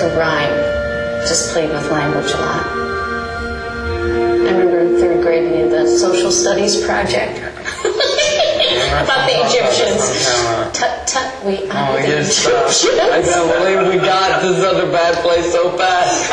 to rhyme, just played with language a lot. I remember in 3rd grade we did the social studies project about the Egyptians. Tut tut, we are the Egyptians. I can't believe we got this other bad place so fast.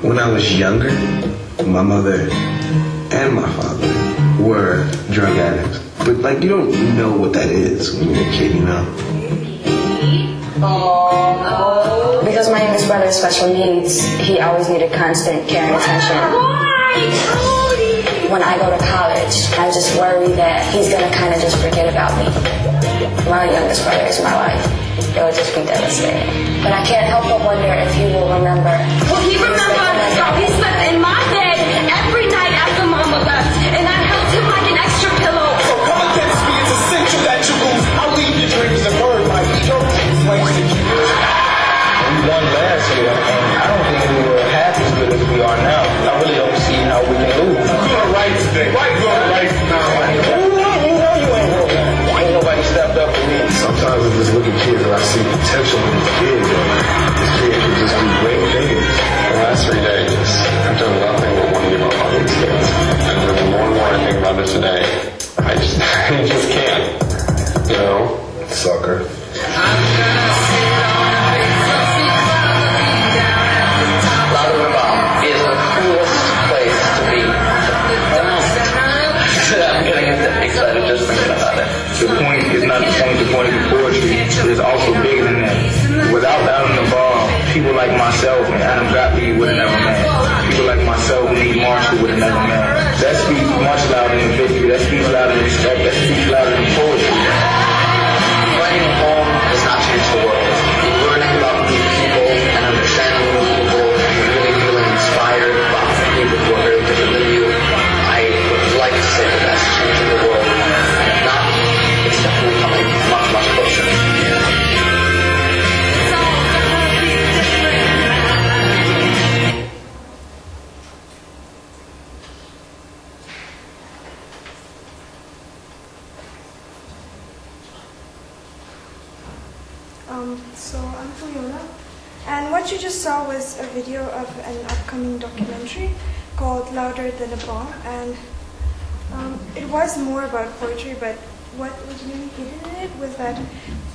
When I was younger, my mother and my father were drug addicts. But like, you don't know what that is when you're a kid, you know? Because my youngest brother has special needs, he always needed constant care and attention. When I go to college, I just worry that he's going to kind of just forget about me. My youngest brother is my life. It would just be devastating. But I can't help but wonder if he will remember. Well, he remembers how he slept in my bed every night after Mama left, and I held him like an extra pillow. So come against me, it's essential that you lose. I'll leave your dreams and bird my ego. Flames that you lose. We won last year, and I don't think we were half as good as we are now. I really don't see how we can lose. We're doing right today. Why you doing right now? Ain't nobody stepped up for me. Sometimes I just look at kids and I see potential in this kid. This kid can just do great things. The last 3 days, I've done nothing but want to give up on these kids. And the more and more I think about it today, I just can't. You know? Sucker. Is the coolest place to be. I'm getting excited just thinking about it. The point is not the point. The point of the poetry is also bigger than that. Without Adam the Ball, people like myself and Adam Gottlieb would have never met. People like myself and Lee Marshall would have never met. That speaks much louder than victory. That speaks louder than respect. That speaks louder than poetry. Writing a poem does not change the world. Learning about new people and understanding new people and really feeling inspired about people who are very different than you, I would like to say that that's changing the world. And if not, it's definitely coming much, much closer. So I'm Fileona, and what you just saw was a video of an upcoming documentary called Louder Than a Bomb, and it was more about poetry, but what was really hidden in it was that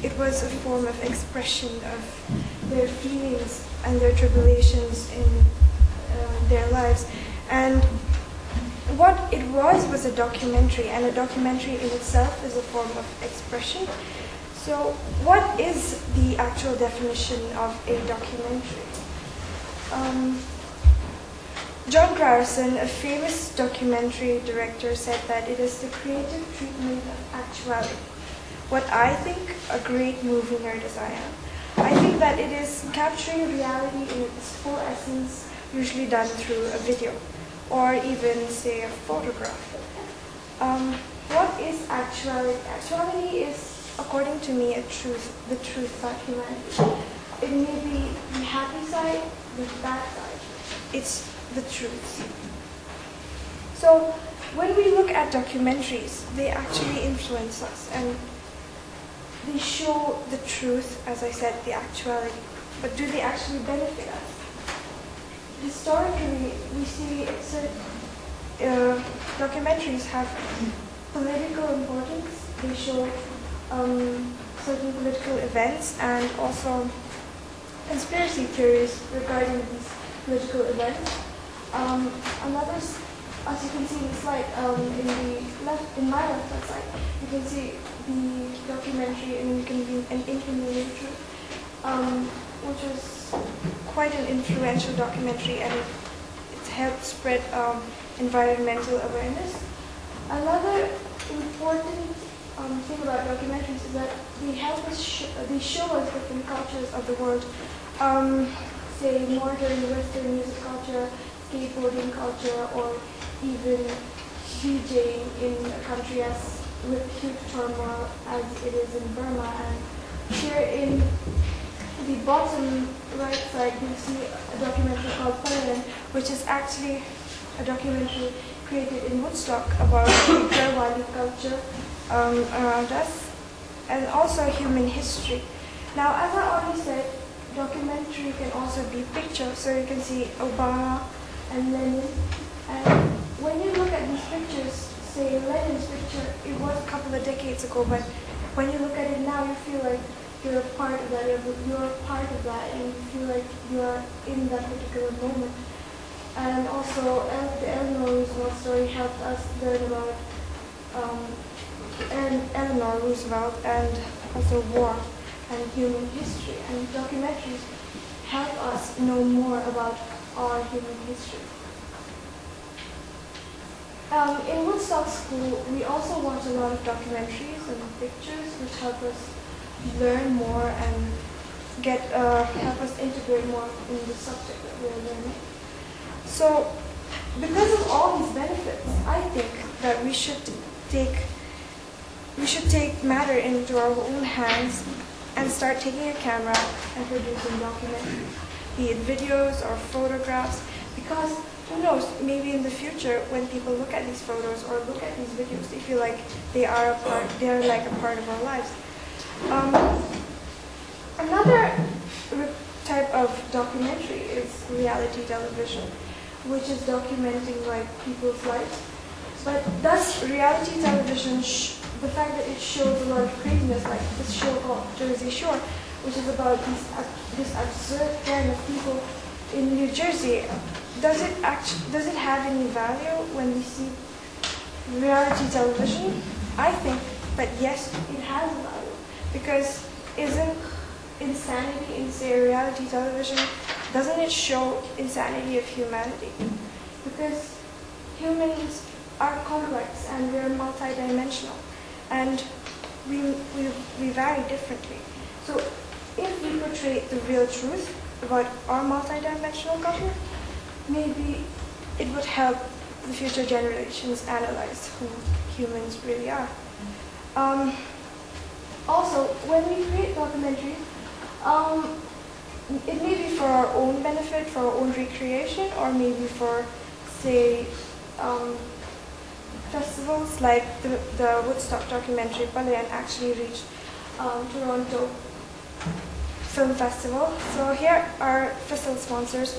it was a form of expression of their feelings and their tribulations in their lives. And what it was a documentary, and a documentary in itself is a form of expression. So what is the actual definition of a documentary? John Grierson, a famous documentary director, said that it is the creative treatment of actuality. What I think, a great movie nerd as I am, I think that it is capturing reality in its full essence, usually done through a video, or even, say, a photograph. What is actuality? Actuality is, according to me, the truth about humanity. It may be the happy side, the bad side. It's the truth. So when we look at documentaries, they actually influence us, and they show the truth, as I said, the actuality. But do they actually benefit us? Historically, we see documentaries have political importance. They show certain political events and also conspiracy theories regarding these political events. Another, as you can see in the slide, in my left side, you can see the documentary, and you can read An Inhumane Truth, which was quite an influential documentary, and it helped spread environmental awareness. Another important thing about documentaries is that they help us these show us different cultures of the world. Say modern Western music culture, skateboarding culture, or even DJing in a country as with huge turmoil as it is in Burma. And here in the bottom right side, you see a documentary called Fileona, which is actually a documentary created in Woodstock about the Dkhar culture around us, and also human history. Now, as I already said, documentary can also be pictures, so you can see Obama and Lenin. And when you look at these pictures, say Lenin's picture, it was a couple of decades ago, but when you look at it now, you feel like you're a part of that, and you feel like you're in that particular moment. And also, the Eleanor Roosevelt story helped us learn about Eleanor Roosevelt and also war and human history. And documentaries help us know more about our human history. In Woodstock School, we also watch a lot of documentaries and pictures which help us learn more and help us integrate more in the subject that we're learning. So, because of all these benefits, I think that we should take matter into our own hands and start taking a camera and producing documentaries, be it videos or photographs, because who knows, maybe in the future when people look at these photos or look at these videos, they feel like they're like a part of our lives. Another type of documentary is reality television, which is documenting like people's lives. But thus, reality television, the fact that it shows a lot of craziness, like this show called Jersey Shore, which is about this absurd gang of people in New Jersey, does it have any value when we see reality television? I think that yes, it has a value, because isn't insanity in, say, reality television, doesn't it show insanity of humanity? Because humans are complex and we're multidimensional, and we vary differently. So if we portray the real truth about our multidimensional culture, maybe it would help the future generations analyze who humans really are. Also, when we create documentaries, it may be for our own benefit, for our own recreation, or maybe for, say, festivals like the Woodstock documentary Fileona actually reached Toronto Film Festival. So here are festival sponsors.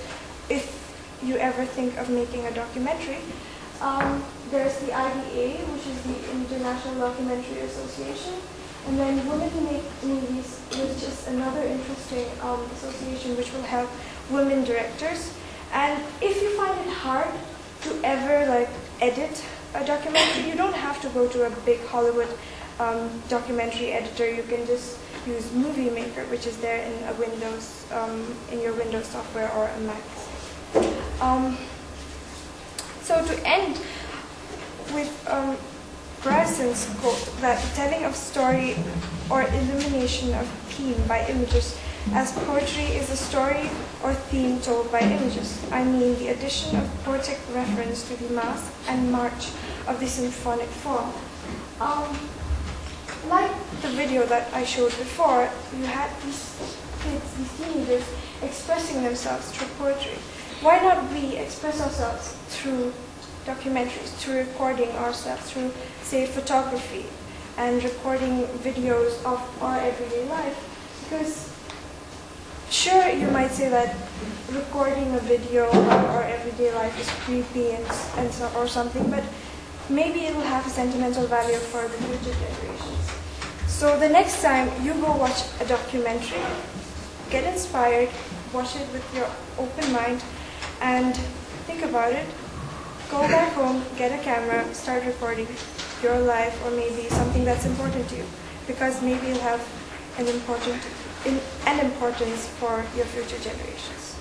If you ever think of making a documentary, there's the IDA, which is the International Documentary Association. And then Women Who Make Movies, which is another interesting association which will help women directors. And if you find it hard to ever edit a documentary, you don't have to go to a big Hollywood documentary editor. You can just use Movie Maker, which is there in a Windows, in your Windows software or a Mac. So to end with Bryson's quote that the telling of story or illumination of theme by images as poetry is a story or theme told by images. I mean the addition of poetic reference to the mass and march of the symphonic form. Like the video that I showed before, you had these kids, these teenagers expressing themselves through poetry. Why not we express ourselves through documentaries, through recording ourselves, through, say, photography, and recording videos of our everyday life? Because, sure, you might say that recording a video of our everyday life is creepy or something, but maybe it will have a sentimental value for the future generations. So the next time you go watch a documentary, get inspired, watch it with your open mind, and think about it. Go back home, get a camera, start recording your life or maybe something that's important to you, because maybe it'll have an importance for your future generations.